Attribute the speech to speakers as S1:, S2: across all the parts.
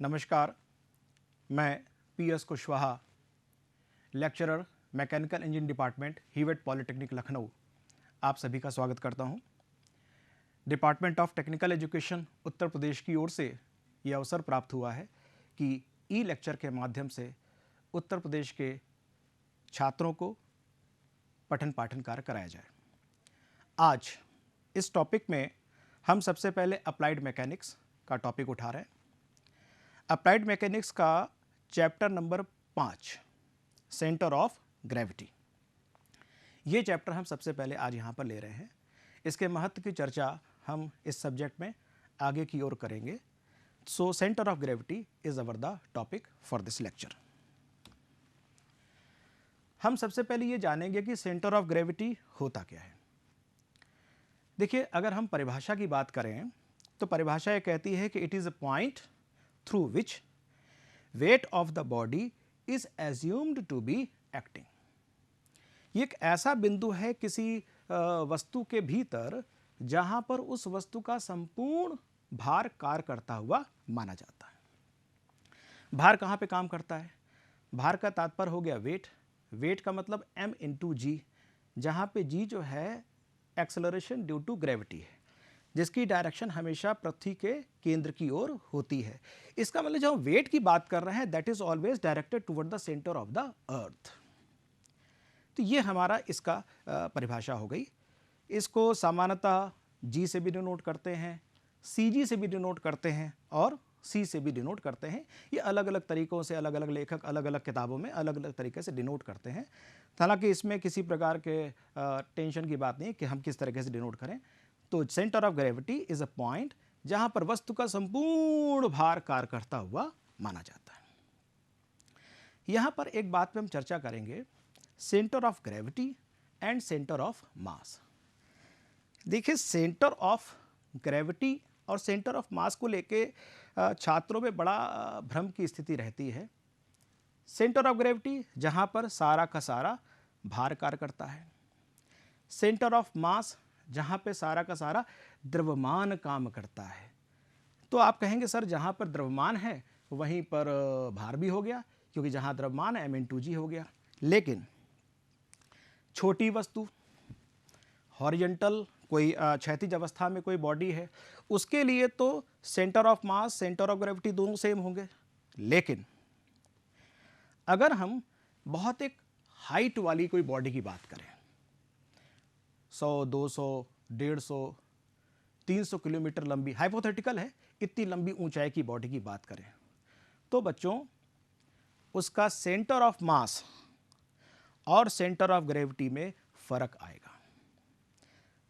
S1: नमस्कार, मैं P S. Kushwaha, lecturer mechanical engineering department Hewett polytechnic Lucknow, आप सभी का स्वागत करता हूं। Department of technical education Uttar Pradesh की ओर से ये अवसर प्राप्त हुआ है कि ई लेक्चर के माध्यम से उत्तर प्रदेश के छात्रों को पठन पाठन कार्य कराया जाए। आज इस टॉपिक में हम सबसे पहले अप्लाइड मैकेनिक्स का टॉपिक उठा रहे हैं। अप्लाइड मैकेनिक्स का chapter number 5 centre of gravity, ये चैप्टर हम सबसे पहले आज यहाँ पर ले रहे हैं। इसके महत्व की चर्चा हम इस सब्जेक्ट में आगे की ओर करेंगे। So centre of gravity is our the topic for this lecture. हम सबसे पहले ये जानेंगे कि सेंटर ऑफ ग्रेविटी होता क्या है। देखिए, अगर हम परिभाषा की बात करें तो परिभाषा ये कहती है कि it is a point through which weight of the body is assumed to be acting। ये एक ऐसा बिंदु है किसी वस्तु के भीतर जहां पर उस वस्तु का संपूर्ण भार कार्य करता हुआ माना जाता है। भार कहां पे काम करता है? भार का तात्पर्य हो गया वेट। वेट का मतलब m इंटू जी, जहां पे g जो है एक्सेलरेशन ड्यू टू ग्रेविटी है, जिसकी डायरेक्शन हमेशा पृथ्वी के केंद्र की ओर होती है। इसका मतलब जब हम वेट की बात कर रहे हैं that is always directed toward the centre of the earth. तो ये हमारा इसका परिभाषा हो गई। इसको सामान्यतः जी से भी डिनोट करते हैं, सी जी से भी डिनोट करते हैं और सी से भी डिनोट करते हैं। ये अलग अलग तरीकों से अलग अलग लेखक अलग अलग किताबों में अलग अलग तरीके से डिनोट करते हैं। हालांकि इसमें किसी प्रकार के टेंशन की बात नहीं कि हम किस तरीके से डिनोट करें। तो centre of gravity is a point जहां पर वस्तु का संपूर्ण भार कार्य करता हुआ माना जाता है। यहां पर एक बात पे हम चर्चा करेंगे, centre of gravity and centre of mass. देखिए, सेंटर ऑफ ग्रेविटी और सेंटर ऑफ मास को लेके छात्रों में बड़ा भ्रम की स्थिति रहती है। सेंटर ऑफ ग्रेविटी जहां पर सारा का सारा भार कार्य करता है, सेंटर ऑफ मास जहां पे सारा का सारा द्रव्यमान काम करता है। तो आप कहेंगे सर जहां पर द्रव्यमान है वहीं पर भार भी हो गया, क्योंकि जहां द्रव्यमान है m/g हो गया। लेकिन छोटी वस्तु हॉरिजॉन्टल कोई क्षैतिज अवस्था में कोई बॉडी है, उसके लिए तो centre of mass centre of gravity दोनों सेम होंगे। लेकिन अगर हम बहुत एक हाइट वाली कोई बॉडी की बात करें, 100, 200, 150, 300 किलोमीटर लंबी, हाइपोथेटिकल है, इतनी लंबी ऊंचाई की बॉडी की बात करें, तो बच्चों उसका सेंटर ऑफ मास और सेंटर ऑफ ग्रेविटी में फर्क आएगा।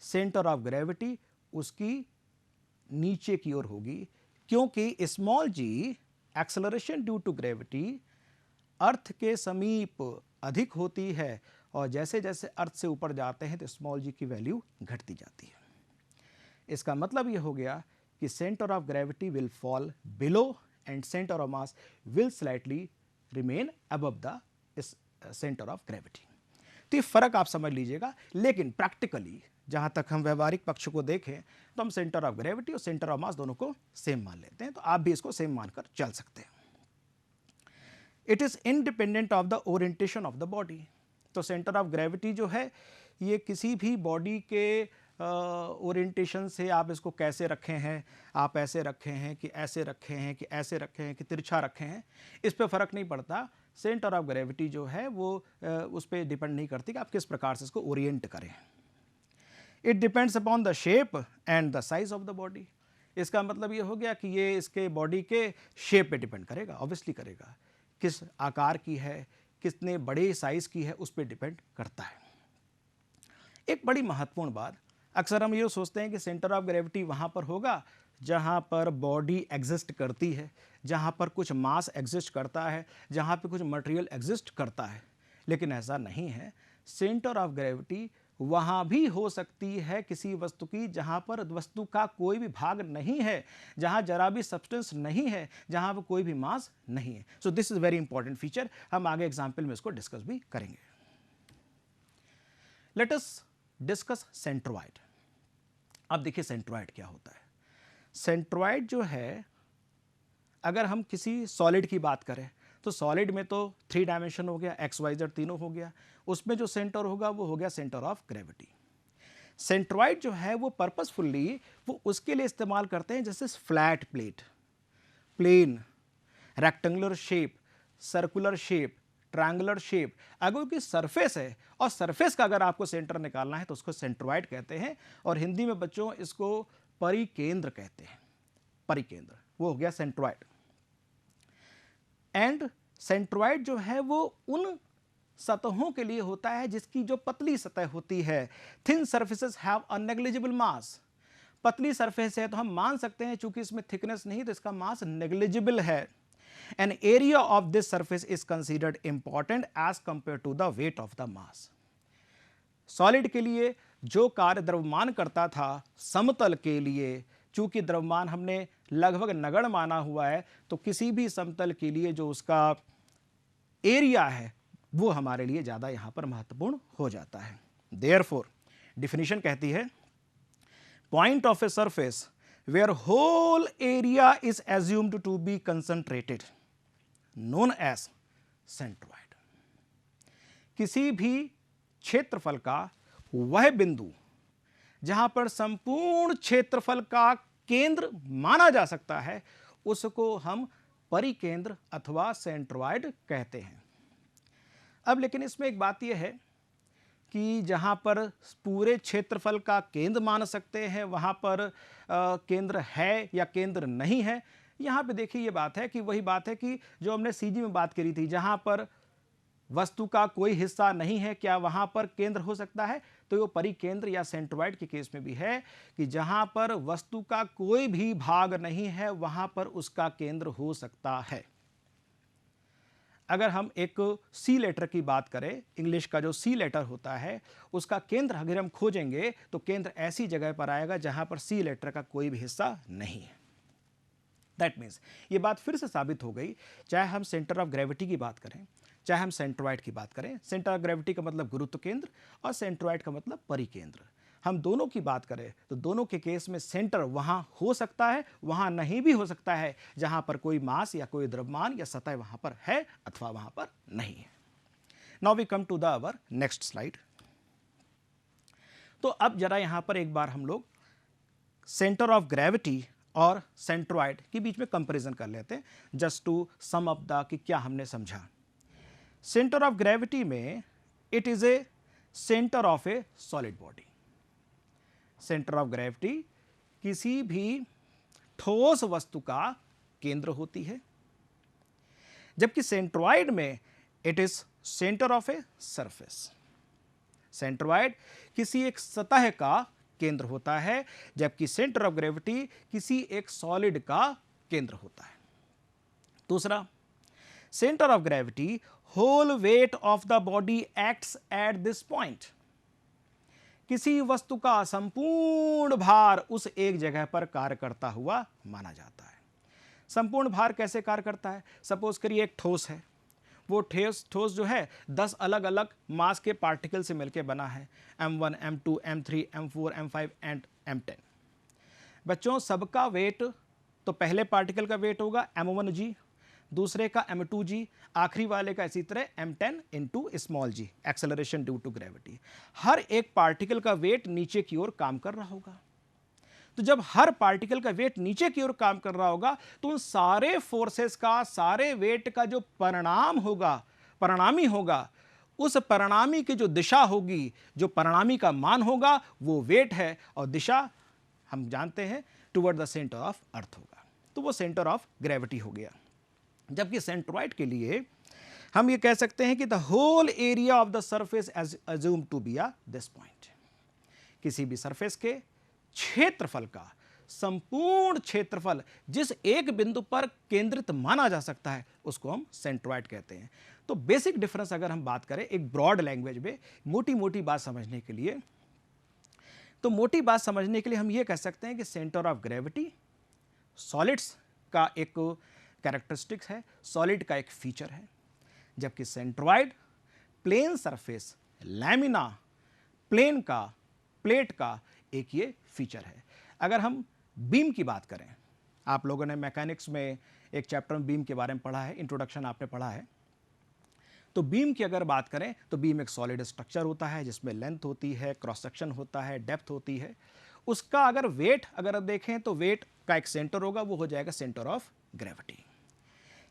S1: सेंटर ऑफ ग्रेविटी उसकी नीचे की ओर होगी, क्योंकि small g acceleration due to gravity earth के समीप अधिक होती है, और जैसे जैसे अर्थ से ऊपर जाते हैं तो स्मॉल जी की वैल्यू घटती जाती है। इसका मतलब यह हो गया कि centre of gravity will fall below and centre of mass will slightly remain above the centre of gravity. तो ये फर्क आप समझ लीजिएगा। लेकिन प्रैक्टिकली जहां तक हम व्यवहारिक पक्ष को देखें तो हम सेंटर ऑफ ग्रेविटी और सेंटर ऑफ मास दोनों को सेम मान लेते हैं। तो आप भी इसको सेम मानकर चल सकते हैं। It is independent of the orientation of the body. तो सेंटर ऑफ ग्रेविटी जो है ये किसी भी बॉडी के ओरिएंटेशन से, आप इसको कैसे रखे हैं, आप ऐसे रखे हैं कि ऐसे रखे हैं कि ऐसे रखे हैं कि तिरछा रखे हैं, इस पे फर्क नहीं पड़ता। सेंटर ऑफ ग्रेविटी जो है वो उस पर डिपेंड नहीं करती कि आप किस प्रकार से इसको ओरिएंट करें। It depends upon the shape and the size of the body. इसका मतलब ये हो गया कि ये इसके बॉडी के शेप पे डिपेंड करेगा, ऑब्वियसली करेगा, किस आकार की है, कितने बड़े साइज की है, उस पर डिपेंड करता है। एक बड़ी महत्वपूर्ण बात, अक्सर हम ये सोचते हैं कि सेंटर ऑफ ग्रेविटी वहाँ पर होगा जहाँ पर बॉडी एग्जिस्ट करती है, जहाँ पर कुछ मास एग्जिस्ट करता है, जहाँ पे कुछ मटेरियल एग्जिस्ट करता है। लेकिन ऐसा नहीं है। सेंटर ऑफ ग्रेविटी वहाँ भी हो सकती है किसी वस्तु की जहाँ पर वस्तु का कोई भी भाग नहीं है, जहाँ जरा भी सब्सटेंस नहीं है, जहाँ पर कोई भी मास नहीं है। सो this is very important feature. हम आगे एग्जाम्पल में इसको डिस्कस भी करेंगे। Let us discuss centroid. अब देखिए सेंट्रोइड क्या होता है। सेंट्रोइड जो है अगर हम किसी सॉलिड की बात करें तो सॉलिड में तो 3 डायमेंशन हो गया, एक्स वाई जेड तीनों हो गया, उसमें जो सेंटर होगा वो हो गया सेंटर ऑफ ग्रेविटी। सेंट्रॉइड जो है वो पर्पसफुली वो उसके लिए इस्तेमाल करते हैं जैसे flat plate, plane, rectangular shape, circular shape, triangular shape, अगर कोई सरफेस है और सरफेस का अगर आपको सेंटर निकालना है तो उसको सेंट्रॉइड कहते हैं, और हिंदी में बच्चों इसको परिकेंद्र कहते हैं। परिकेंद्र वो हो गया सेंट्रॉइड। एंड सेंट्रॉइड जो है वो उन सतहों के लिए होता है जिसकी जो पतली सतह होती है। Thin surfaces have a negligible mass. पतली सरफेस है तो हम मान सकते हैं चूंकि इसमें थिकनेस नहीं तो इसका मास नेग्लिजिबल है। An area of this surface is considered important as compare to the weight of the mass. Solid के लिए जो कार्य द्रव्यमान करता था समतल के लिए, चूंकि द्रव्यमान हमने लगभग नगण्य माना हुआ है, तो किसी भी समतल के लिए जो उसका एरिया है वो हमारे लिए ज्यादा यहां पर महत्वपूर्ण हो जाता है। देयरफॉर डिफिनीशन कहती है point of a surface where whole area is assumed to be concentrated known as centroid. किसी भी क्षेत्रफल का वह बिंदु जहां पर संपूर्ण क्षेत्रफल का केंद्र माना जा सकता है उसको हम परिकेंद्र अथवा सेंट्रॉइड कहते हैं। अब लेकिन इसमें एक बात यह है कि जहां पर पूरे क्षेत्रफल का केंद्र मान सकते हैं वहां पर केंद्र है या केंद्र नहीं है, यहां पे देखिए ये बात है कि वही बात है कि जो हमने सीजी में बात करी थी, जहां पर वस्तु का कोई हिस्सा नहीं है क्या वहां पर केंद्र हो सकता है, तो वो परिकेंद्र या सेंट्रॉइड के केस में भी है कि जहां पर वस्तु का कोई भी भाग नहीं है वहां पर उसका केंद्र हो सकता है। अगर हम एक सी लेटर की बात करें, इंग्लिश का जो सी लेटर होता है उसका केंद्र अगर हम खोजेंगे तो केंद्र ऐसी जगह पर आएगा जहां पर सी लेटर का कोई भी हिस्सा नहीं है। दैट मीन्स ये बात फिर से साबित हो गई, चाहे हम सेंटर ऑफ ग्रेविटी की बात करें चाहे हम सेंट्रॉइड की बात करें। सेंटर ऑफ ग्रेविटी का मतलब गुरुत्व केंद्र और सेंट्रॉइड का मतलब परिकेंद्र। हम दोनों की बात करें तो दोनों के केस में सेंटर वहां हो सकता है, वहां नहीं भी हो सकता है, जहां पर कोई मास या कोई द्रव्यमान या सतह वहां पर है अथवा वहां पर नहीं है। Now we come to the our next slide. तो अब जरा यहां पर एक बार हम लोग सेंटर ऑफ ग्रेविटी और सेंट्रॉइड के बीच में कंपैरिजन कर लेते हैं, just to sum up the कि क्या हमने समझा। सेंटर ऑफ ग्रेविटी में it is a centre of a solid body. Centre of gravity किसी भी ठोस वस्तु का केंद्र होती है, जबकि सेंट्रॉइड में it is centre of a surface. Centroid किसी एक सतह का केंद्र होता है, जबकि सेंटर ऑफ ग्रेविटी किसी एक सॉलिड का केंद्र होता है। दूसरा, centre of gravity whole weight of the body acts at this point. किसी वस्तु का संपूर्ण भार उस एक जगह पर कार्य करता हुआ माना जाता है। संपूर्ण भार कैसे कार्य करता है? सपोज करिए एक ठोस है, वो ठोस जो है 10 अलग अलग मास के पार्टिकल से मिलकर बना है, M1, M2, M3, M4, M5 and M10। बच्चों सबका वेट, तो पहले पार्टिकल का वेट होगा M1G, दूसरे का M2G, आखिरी वाले का इसी तरह M10 into small g, acceleration due to gravity. हर एक पार्टिकल का वेट नीचे की ओर काम कर रहा होगा। तो जब हर पार्टिकल का वेट नीचे की ओर काम कर रहा होगा तो उन सारे फोर्सेस का, सारे वेट का जो परिणाम होगा, परिणामी होगा, उस परिणामी की जो दिशा होगी, जो परिणामी का मान होगा वो वेट है, और दिशा हम जानते हैं toward the centre of earth होगा, तो वो सेंटर ऑफ ग्रेविटी हो गया। जबकि सेंट्रॉइड के लिए हम ये कह सकते हैं कि the whole area of the surface as assume to be this point. किसी भी सरफेस के क्षेत्रफल का संपूर्ण क्षेत्रफल जिस एक बिंदु पर केंद्रित माना जा सकता है उसको हम सेंट्रॉइड कहते हैं। तो बेसिक डिफरेंस अगर हम बात करें एक ब्रॉड लैंग्वेज में, मोटी मोटी बात समझने के लिए, तो मोटी बात समझने के लिए हम ये कह सकते हैं कि सेंटर ऑफ ग्रेविटी सॉलिड्स का एक कैरेक्टरिस्टिक्स है, सॉलिड का एक फीचर है, जबकि centroid plane surface, lamina, plane का, प्लेट का एक ये फीचर है। अगर हम बीम की बात करें, आप लोगों ने मैकेनिक्स में एक चैप्टर में बीम के बारे में पढ़ा है, इंट्रोडक्शन आपने पढ़ा है। तो बीम की अगर बात करें तो बीम एक सॉलिड स्ट्रक्चर होता है जिसमें लेंथ होती है, क्रॉस सेक्शन होता है, डेप्थ होती है। उसका अगर वेट अगर आप देखें तो वेट का एक सेंटर होगा, वो हो जाएगा सेंटर ऑफ ग्रेविटी।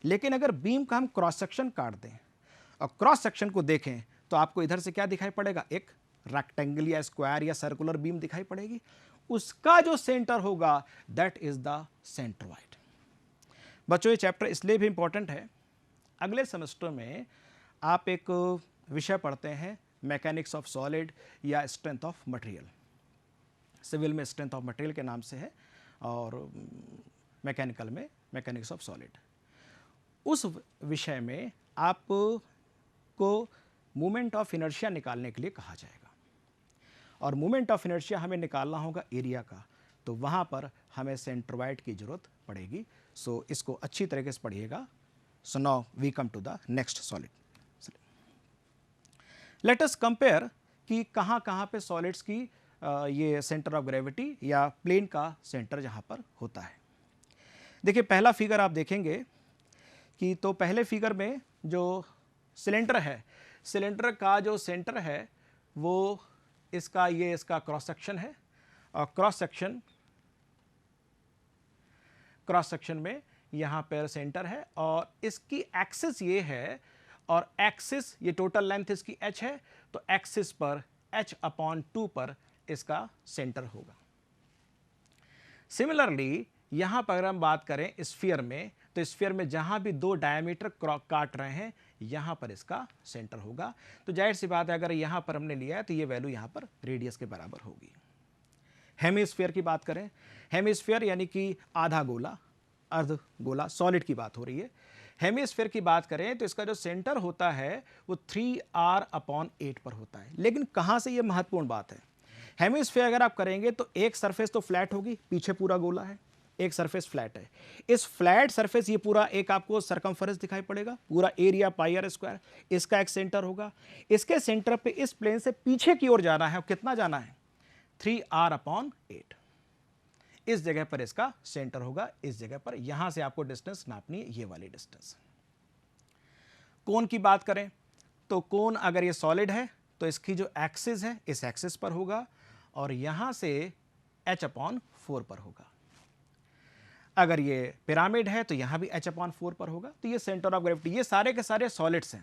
S1: लेकिन अगर बीम का हम क्रॉस सेक्शन काट दें और क्रॉस सेक्शन को देखें तो आपको इधर से क्या दिखाई पड़ेगा, एक रेक्टेंगल या स्क्वायर या सर्कुलर बीम दिखाई पड़ेगी। उसका जो सेंटर होगा दैट इज द सेंट्रोइड। बच्चों ये चैप्टर इसलिए भी इंपॉर्टेंट है, अगले सेमेस्टर में आप एक विषय पढ़ते हैं मैकेनिक्स ऑफ सॉलिड या स्ट्रेंथ ऑफ मटेरियल। सिविल में स्ट्रेंथ ऑफ मटेरियल के नाम से है और मैकेनिकल में मैकेनिक्स ऑफ सॉलिड। उस विषय में आपको मोमेंट ऑफ इनर्शिया निकालने के लिए कहा जाएगा और मोमेंट ऑफ इनर्शिया हमें निकालना होगा एरिया का, तो वहाँ पर हमें सेंट्रोइड की जरूरत पड़ेगी। सो इसको अच्छी तरीके से पढ़िएगा। So now we come to the next solid. Let us compare कि कहाँ पे सॉलिड्स की ये सेंटर ऑफ ग्रेविटी या प्लेन का सेंटर जहाँ पर होता है। देखिए पहला फिगर आप देखेंगे कि तो पहले फिगर में जो सिलेंडर है, सिलेंडर का जो सेंटर है वो इसका क्रॉस सेक्शन है और क्रॉस सेक्शन में यहाँ पर सेंटर है और इसकी एक्सिस ये है और एक्सिस ये टोटल लेंथ इसकी h है, तो एक्सिस पर h/2 पर इसका सेंटर होगा। सिमिलरली यहाँ पर अगर हम बात करें स्फीयर में, तो स्फीयर में जहाँ भी दो डायमीटर काट रहे हैं यहाँ पर इसका सेंटर होगा। तो जाहिर सी बात है अगर यहाँ पर हमने लिया है तो ये वैल्यू यहाँ पर रेडियस के बराबर होगी। हेमिस्फीयर की बात करें, हेमिस्फीयर यानी कि आधा गोला, अर्ध गोला, सॉलिड की बात हो रही है। हेमिस्फीयर की बात करें तो इसका जो सेंटर होता है वो 3r/8 पर होता है। लेकिन कहाँ से ये महत्वपूर्ण बात है, हेमिस्फीयर अगर आप करेंगे तो एक सरफेस तो फ्लैट होगी, पीछे पूरा गोला है, एक सरफेस फ्लैट है। इस फ्लैट सरफेस ये पूरा एक आपको सर्कमफरेंस दिखाई पड़ेगा, पूरा एरिया πr², इसका एक सेंटर होगा। इसके सेंटर पे इस प्लेन से पीछे की ओर जाना है, कितना जाना है, 3r/8। इस जगह पर इसका सेंटर होगा, इस जगह पर। यहां से आपको डिस्टेंस नापनी है, ये वाली डिस्टेंस। कोन की बात करें तो कोन अगर ये सॉलिड है तो इसकी जो एक्सिस है इस एक्सिस पर होगा और यहां से h/4 पर होगा। अगर ये पिरामिड है तो यहां भी h/4 पर होगा। तो ये सेंटर ऑफ ग्रेविटी, ये सारे के सारे सॉलिड्स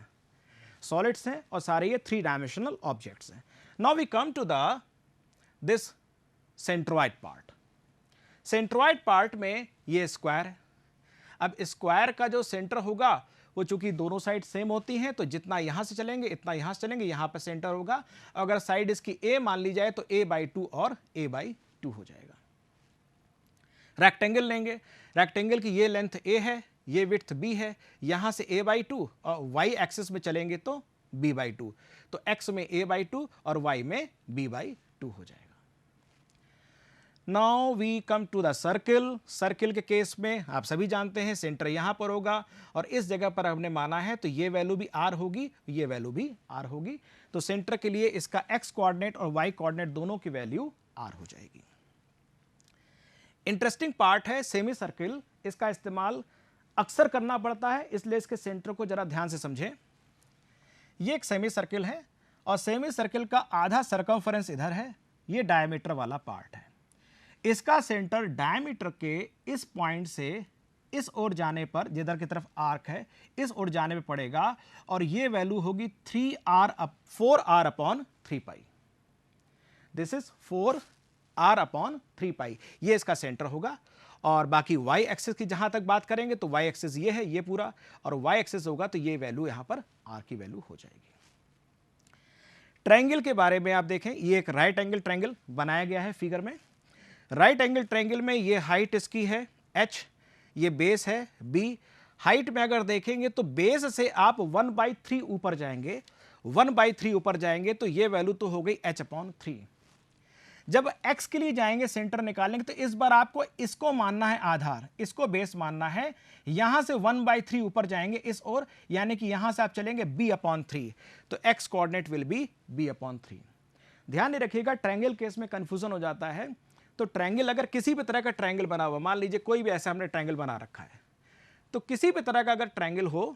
S1: हैं और सारे ये 3 डायमेंशनल ऑब्जेक्ट्स हैं। Now we come to the this centroid part. Centroid part में ये स्क्वायर है। अब स्क्वायर का जो सेंटर होगा वो चूंकि दोनों साइड सेम होती हैं तो जितना यहां से चलेंगे इतना यहां से चलेंगे, यहां पर सेंटर होगा। अगर साइड इसकी a मान ली जाए तो a/2 और a/2 हो जाएगा। रेक्टेंगल लेंगे, रेक्टेंगल की ये लेंथ a है, ये विड्थ b है, यहां से a/2 और y एक्सिस में चलेंगे तो b/2, तो x में a/2 और y में b/2 हो जाएगा। Now we come to the circle. Circle के केस में आप सभी जानते हैं सेंटर यहां पर होगा और इस जगह पर हमने माना है तो ये वैल्यू भी r होगी, ये वैल्यू भी r होगी। तो सेंटर के लिए इसका x कोऑर्डिनेट और y कोऑर्डिनेट दोनों की वैल्यू r हो जाएगी। इंटरेस्टिंग पार्ट है सेमी सर्किल, इसका इस्तेमाल अक्सर करना पड़ता है, इसलिए इसके सेंटर को जरा ध्यान से समझें। ये एक सेमी सर्किल है और सेमी सर्किल का आधा सर्कमफरेंस इधर है, ये डायमीटर वाला पार्ट है। इसका सेंटर डायमीटर के इस पॉइंट से इस ओर जाने पर, जिधर की तरफ आर्क है, इस ओर जाने में पड़ेगा और ये वैल्यू होगी 4r/3π। दिस इज 4r/3π, ये इसका सेंटर होगा। और बाकी y एक्सिस की जहां तक बात करेंगे तो y एक्सिस ये है, ये पूरा, और y एक्सिस होगा तो ये वैल्यू यहां पर r की वैल्यू हो जाएगी। ट्रायंगल के बारे में आप देखें, ये एक राइट एंगल ट्रायंगल बनाया गया है फिगर में। राइट एंगल ट्रायंगल में ये हाइट इसकी है h, ये बेस है b। हाइट में अगर देखेंगे तो बेस से आप 1/3 ऊपर जाएंगे, 1/3 ऊपर जाएंगे तो ये वैल्यू तो हो गई h/3। जब x के लिए जाएंगे सेंटर निकालेंगे तो इस बार आपको इसको मानना है आधार, इसको बेस मानना है। यहां से 1/3 ऊपर जाएंगे इस ओर, यानी कि यहां से आप चलेंगे b/3, तो x coordinate will be b/3। ध्यान नहीं रखिएगा, ट्रायंगल केस में कंफ्यूजन हो जाता है। तो ट्रायंगल अगर किसी भी तरह का ट्रायंगल बना हुआ, मान लीजिए कोई भी ऐसा हमने ट्रायंगल बना रखा है, तो किसी भी तरह का अगर ट्रायंगल हो,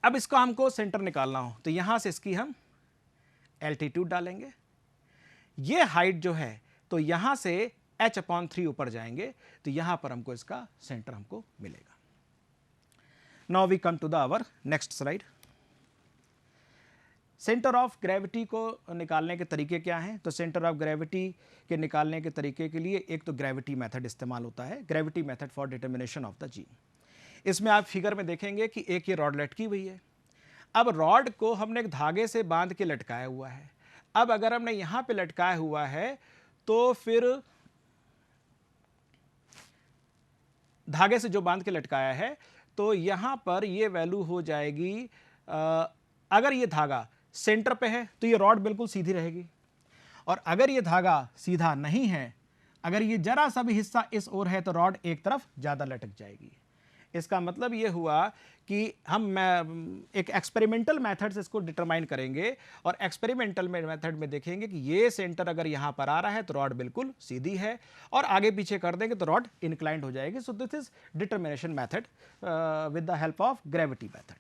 S1: अब इसको हमको सेंटर निकालना हो तो यहां से इसकी हम एल्टीट्यूड डालेंगे, ये हाइट जो है तो यहां से h/3 ऊपर जाएंगे तो यहां पर हमको इसका सेंटर हमको मिलेगा। Now we come to the our next slide. Centre of gravity को निकालने के तरीके क्या हैं? तो सेंटर ऑफ ग्रेविटी के निकालने के तरीके के लिए एक तो ग्रेविटी मेथड इस्तेमाल होता है, gravity method for determination of the g. इसमें आप फिगर में देखेंगे कि एक ये रॉड लटकी हुई है। अब रॉड को हमने एक धागे से बांध के लटकाया हुआ है। अब अगर हमने यहां पे लटकाया हुआ है तो फिर धागे से जो बांध के लटकाया है तो यहां पर ये वैल्यू हो जाएगी, अगर ये धागा सेंटर पे है तो ये रॉड बिल्कुल सीधी रहेगी, और अगर ये धागा सीधा नहीं है, अगर ये जरा सा भी हिस्सा इस ओर है तो रॉड एक तरफ ज्यादा लटक जाएगी। इसका मतलब ये हुआ कि हम एक एक्सपेरिमेंटल मेथड से इसको डिटरमाइन करेंगे, और एक्सपेरिमेंटल मेथड में देखेंगे कि ये सेंटर अगर यहां पर आ रहा है तो रॉड बिल्कुल सीधी है, और आगे पीछे कर देंगे तो रॉड इंक्लाइंड हो जाएगी। So this is determination method with the help of gravity method.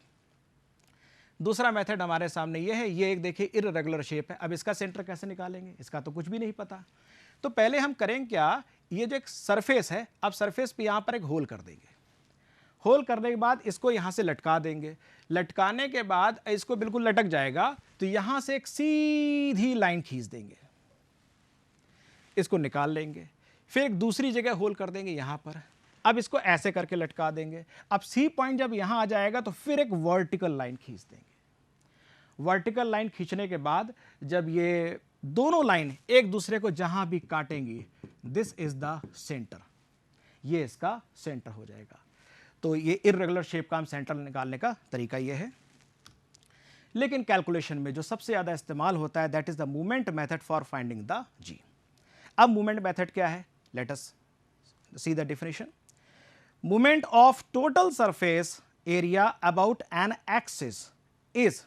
S1: दूसरा मेथड हमारे सामने ये है, ये एक देखिए इर्रेगुलर शेप है। अब इसका सेंटर कैसे निकालेंगे, इसका तो कुछ भी नहीं पता। तो पहले हम करें क्या, ये जो एक सरफेस है, अब सरफेस पे यहां पर एक होल कर देंगे। होल करने के बाद इसको यहां से लटका देंगे। लटकाने के बाद इसको बिल्कुल लटक जाएगा तो यहां से एक सीधी लाइन खींच देंगे, इसको निकाल लेंगे। फिर एक दूसरी जगह होल कर देंगे यहां पर, अब इसको ऐसे करके लटका देंगे। अब सी पॉइंट जब यहां आ जाएगा तो फिर एक वर्टिकल लाइन खींच देंगे। वर्टिकल लाइन खींचने के बाद जब ये दोनों लाइन एक दूसरे को जहां भी काटेंगी, दिस इज द सेंटर, ये इसका सेंटर हो जाएगा। तो ये इर्रेगुलर शेप का हम सेंटर निकालने का तरीका ये है। लेकिन कैलकुलेशन में जो सबसे ज्यादा इस्तेमाल होता है that is the movement method for finding the g. अब मूवमेंट मेथड क्या है, let us see the definition. Movement of total surface area about an axis is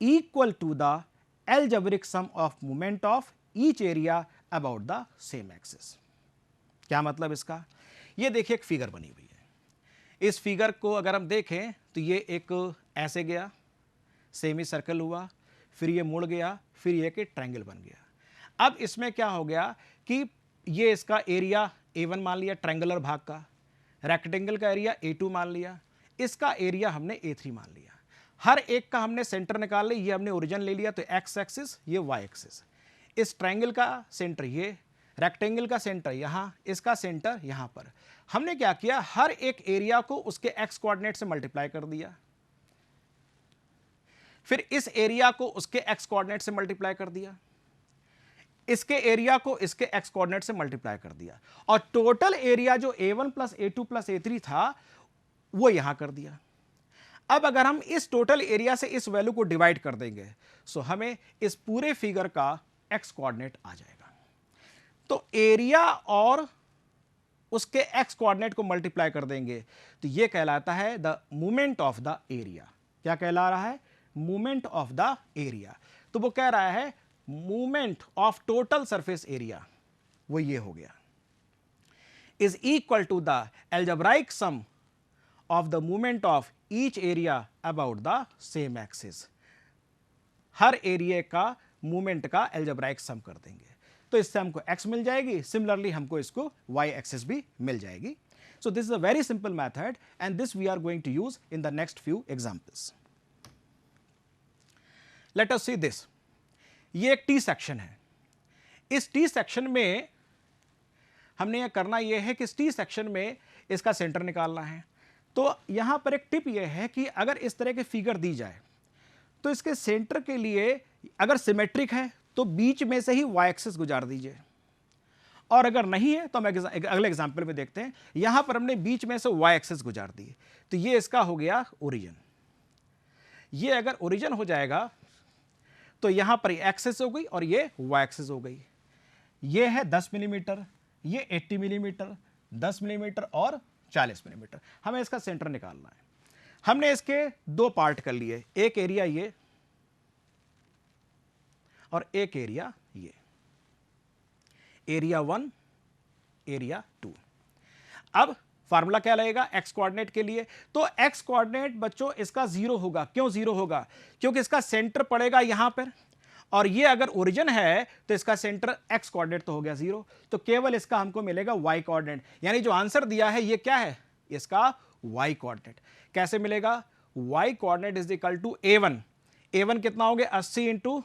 S1: equal to the algebraic sum of moment of each area about the same axis। क्या मतलब इसका, ये देखिए एक figure बनी हुई है। इस फिगर को अगर हम देखें तो ये एक ऐसे गया, सेमी सर्कल हुआ, फिर ये मुड़ गया, फिर ये एक ट्रायंगल बन गया। अब इसमें क्या हो गया कि ये इसका एरिया A1 मान लिया ट्रायंगुलर भाग का, रेक्टेंगल का एरिया A2 मान लिया, इसका एरिया हमने A3 मान लिया। हर एक का हमने सेंटर निकाल लिया, ये हमने ओरिजिन ले लिया तो एक्स एक्सिस, ये वाई एक्सिस। इस ट्रायंगल का सेंटर ये, रेक्टेंगल का सेंटर यहां, इसका सेंटर यहां पर। हमने क्या किया, हर एक एरिया को उसके एक्स कोऑर्डिनेट से मल्टीप्लाई कर दिया, फिर इस एरिया को उसके एक्स कोऑर्डिनेट से मल्टीप्लाई कर दिया, इसके एरिया को इसके एक्स कोऑर्डिनेट से मल्टीप्लाई कर दिया, और टोटल एरिया जो A1 plus A2 plus A3 था वो यहां कर दिया। अब अगर हम इस टोटल एरिया से इस वैल्यू को डिवाइड कर देंगे सो हमें इस पूरे फिगर का एक्स कोऑर्डिनेट आ जाएगा। तो एरिया और उसके एक्स कोऑर्डिनेट को मल्टीप्लाई कर देंगे तो ये कहलाता है the movement of the area. क्या कहला रहा है, मूवमेंट ऑफ द एरिया। तो वो कह रहा है movement of total surface area, वो ये हो गया, is equal to the algebraic sum of the movement of each area about the same axis. हर एरिया का मूवमेंट का एल्जेब्राइक सम कर देंगे तो इससे हमको x मिल जाएगी, सिमिलरली हमको इसको y एक्सिस भी मिल जाएगी। So this is a very simple method and this we are going to use in the next few examples. Let us see this. ये एक टी सेक्शन है। इस टी सेक्शन में हमने ये करना यह है कि इस टी सेक्शन में इसका सेंटर निकालना है। तो यहां पर एक टिप यह है कि अगर इस तरह की फिगर दी जाए तो इसके सेंटर के लिए अगर सिमेट्रिक है तो बीच में से ही वाई एक्सिस गुजार दीजिए, और अगर नहीं है तो हम अगले एग्जांपल में देखते हैं। यहां पर हमने बीच में से वाई एक्सिस गुजार दी, तो ये इसका हो गया ओरिजिन। ये अगर ओरिजिन हो जाएगा तो यहां पर एक्सिस हो गई और ये वाई एक्सिस हो गई। ये है 10 मिलीमीटर, ये 80 मिलीमीटर, 10 मिलीमीटर और 40 मिलीमीटर। हमें इसका सेंटर निकालना है। हमने इसके दो पार्ट कर लिए, एक एरिया ये और एक एरिया ये। Area 1, area 2। अब फार्मूला क्या लगेगा एक्स कोऑर्डिनेट के लिए? तो एक्स कोऑर्डिनेट बच्चों इसका 0 होगा। क्यों 0 होगा? क्योंकि इसका सेंटर पड़ेगा यहां पर, और ये अगर ओरिजिन है तो इसका सेंटर एक्स कोऑर्डिनेट तो हो गया 0, तो केवल इसका हमको मिलेगा वाई कोऑर्डिनेट। यानी जो आंसर दिया है ये क्या है? इसका वाई कोऑर्डिनेट। कैसे मिलेगा? Y coordinate is equal to a1। a1 कितना हो गया? 80 इंटू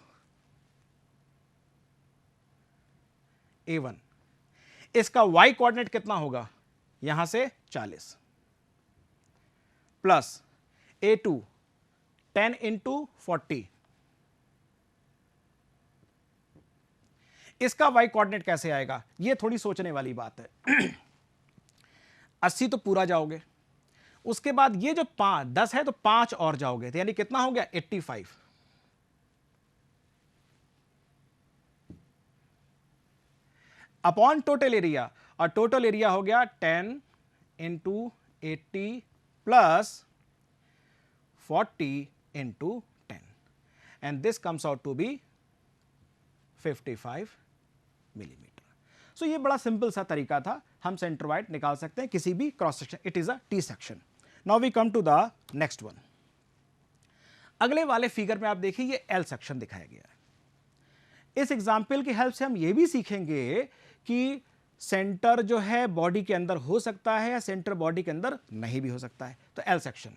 S1: a1। इसका वाई कोऑर्डिनेट कितना होगा? यहां से 40 प्लस a2 10 इंटू 40। इसका वाई कोऑर्डिनेट कैसे आएगा? ये थोड़ी सोचने वाली बात है। 80 तो पूरा जाओगे, उसके बाद ये जो 10 है तो 5 और जाओगे, तो यानी कितना हो गया? 85। अपॉन टोटल एरिया, और टोटल एरिया हो गया 10 into 80 plus 40 into 10, and this comes out to be 55 millimetre. So ये बड़ा सिंपल सा तरीका था, हम सेंट्रोइड निकाल सकते हैं किसी भी cross section. It is a T section. Now we come to the next one. अगले वाले फिगर में आप देखिए ये एल सेक्शन दिखाया गया है। इस एग्जाम्पल की हेल्प से हम ये भी सीखेंगे कि सेंटर जो है बॉडी के अंदर हो सकता है या सेंटर बॉडी के अंदर नहीं भी हो सकता है। तो एल सेक्शन,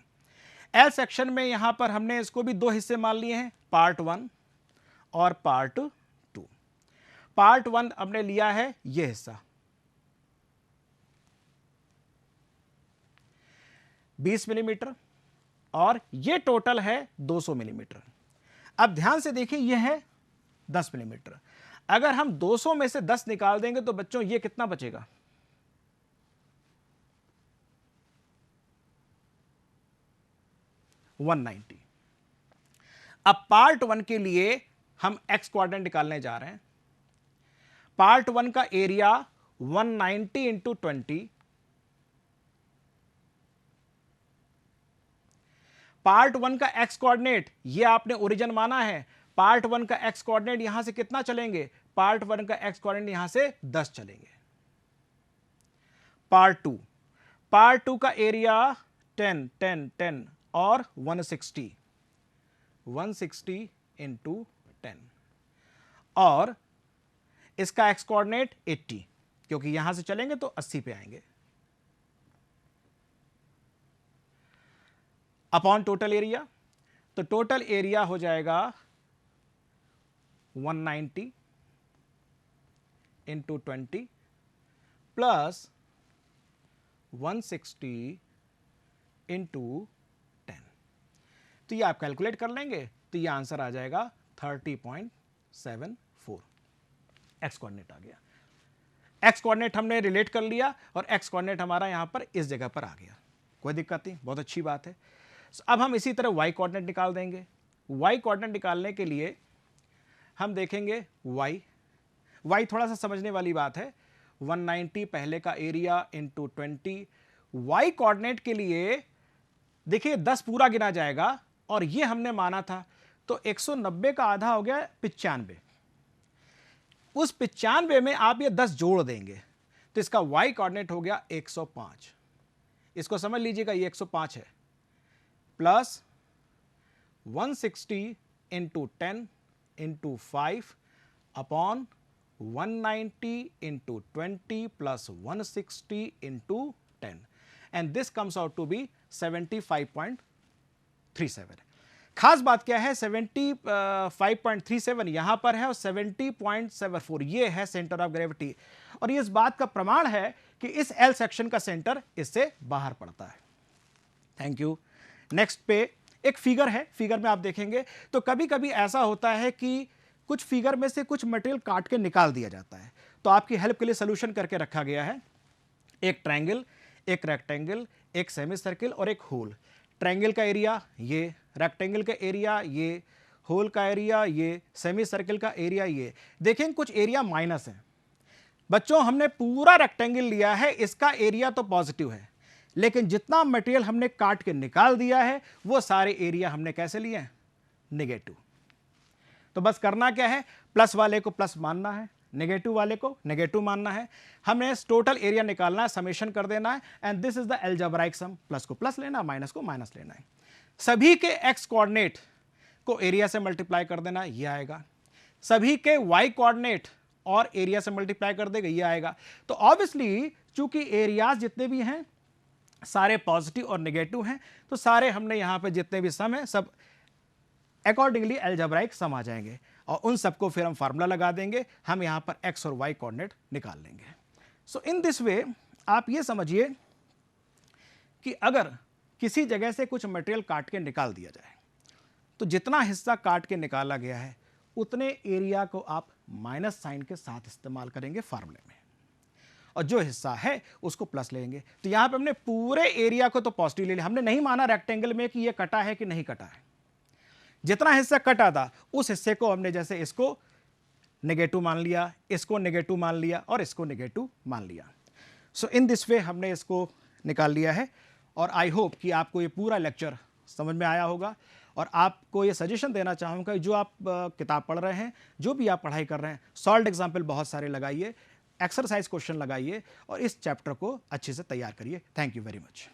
S1: एल सेक्शन में यहां पर हमने इसको भी दो हिस्से मान लिए हैं, पार्ट 1 और पार्ट 2। पार्ट 1 हमने लिया है ये हिस्सा 20 मिलीमीटर, और ये टोटल है 200 मिलीमीटर। अब ध्यान से देखिए ये है 10 मिलीमीटर। अगर हम 200 में से 10 निकाल देंगे तो बच्चों ये कितना बचेगा? 190। अब पार्ट 1 के लिए हम एक्स कोऑर्डिनेट निकालने जा रहे हैं। पार्ट 1 का एरिया 190 इंटू 20, पार्ट 1 का एक्स कोऑर्डिनेट ये आपने ओरिजिन माना है। पार्ट 1 का एक्स कोऑर्डिनेट यहां से कितना चलेंगे? पार्ट 1 का एक्स कोऑर्डिनेट यहां से 10 चलेंगे। पार्ट 2, पार्ट 2 का एरिया 10 10 10 और 160 इंटू 10, और इसका एक्स कोऑर्डिनेट 80, क्योंकि यहां से चलेंगे तो 80 पे आएंगे, अपॉन टोटल एरिया। तो टोटल एरिया हो जाएगा 190 इंटू 20 प्लस 160 इंटू 10। तो ये आप कैलकुलेट कर लेंगे तो ये आंसर आ जाएगा 30.74। एक्स कोऑर्डिनेट आ गया। एक्स कोऑर्डिनेट हमने रिलेट कर लिया और एक्स कोऑर्डिनेट हमारा यहां पर इस जगह पर आ गया, कोई दिक्कत नहीं, बहुत अच्छी बात है। अब हम इसी तरह वाई कोऑर्डिनेट निकाल देंगे। वाई कोऑर्डिनेट निकालने के लिए हम देखेंगे वाई थोड़ा सा समझने वाली बात है। 190 पहले का एरिया इंटू 20। वाई कोऑर्डिनेट के लिए देखिए 10 पूरा गिना जाएगा, और ये हमने माना था, तो 190 का आधा हो गया 95। उस 95 में आप ये 10 जोड़ देंगे तो इसका वाई कोऑर्डिनेट हो गया 105। इसको समझ लीजिएगा, ये 105 है, plus 160 into 10 into 5 upon 190 into 20 plus 160 into 10, and this comes out to be 75.37। खास बात क्या है, 75.37 यहां पर है और 70.74 ये है सेंटर ऑफ ग्रेविटी, और ये इस बात का प्रमाण है कि इस एल सेक्शन का सेंटर इससे बाहर पड़ता है। Thank you. नेक्स्ट पे एक फिगर है, फिगर में आप देखेंगे तो कभी कभी ऐसा होता है कि कुछ फिगर में से कुछ मटेरियल काट के निकाल दिया जाता है, तो आपकी हेल्प के लिए सोल्यूशन करके रखा गया है। एक ट्रायंगल, एक रेक्टेंगल, एक सेमी सर्किल और एक होल। ट्रायंगल का एरिया ये, रेक्टेंगल का एरिया ये, होल का एरिया ये, सेमी सर्किल का एरिया ये। देखें कुछ एरिया माइनस है। बच्चों हमने पूरा रेक्टेंगल लिया है, इसका एरिया तो पॉजिटिव है, लेकिन जितना मटेरियल हमने काट के निकाल दिया है वो सारे एरिया हमने कैसे लिए हैं? नेगेटिव। तो बस करना क्या है, प्लस वाले को प्लस मानना है नेगेटिव वाले को नेगेटिव मानना है, हमें टोटल एरिया निकालना है, समेशन कर देना है, and this is the algebraic sum. Plus को प्लस लेना, माइनस को माइनस लेना है। सभी के एक्स कोऑर्डिनेट को एरिया से मल्टीप्लाई कर देना, ये आएगा। सभी के वाई कोऑर्डिनेट और एरिया से मल्टीप्लाई कर देगा, ये आएगा। तो ऑब्वियसली चूंकि एरियाज जितने भी हैं सारे पॉजिटिव और नेगेटिव हैं, तो सारे हमने यहां पे जितने भी सम हैं सब अकॉर्डिंगली अलजेब्राइक सम आ जाएंगे, और उन सबको फिर हम फार्मूला लगा देंगे, हम यहां पर एक्स और वाई कोऑर्डिनेट निकाल लेंगे। सो इन दिस वे आप ये समझिए कि अगर किसी जगह से कुछ मटेरियल काट के निकाल दिया जाए, तो जितना हिस्सा काट के निकाला गया है उतने एरिया को आप माइनस साइन के साथ इस्तेमाल करेंगे फार्मूले में, और जो हिस्सा है उसको प्लस लेंगे। तो यहां पे हमने पूरे एरिया को तो पॉजिटिव ले लिया, हमने नहीं माना रेक्टेंगल में कि ये कटा है कि नहीं कटा है। जितना हिस्सा कटा था उस हिस्से को हमने जैसे इसको नेगेटिव मान लिया, इसको नेगेटिव मान लिया और इसको नेगेटिव मान लिया। सो इन दिस वे हमने इसको निकाल लिया है, और आई होप कि आपको ये पूरा लेक्चर समझ में आया होगा। और आपको ये सजेशन देना चाहूँगा, जो आप किताब पढ़ रहे हैं, जो भी आप पढ़ाई कर रहे हैं, सॉल्व्ड एग्जाम्पल बहुत सारे लगाइए, एक्सरसाइज क्वेश्चन लगाइए और इस चैप्टर को अच्छे से तैयार करिए। Thank you very much.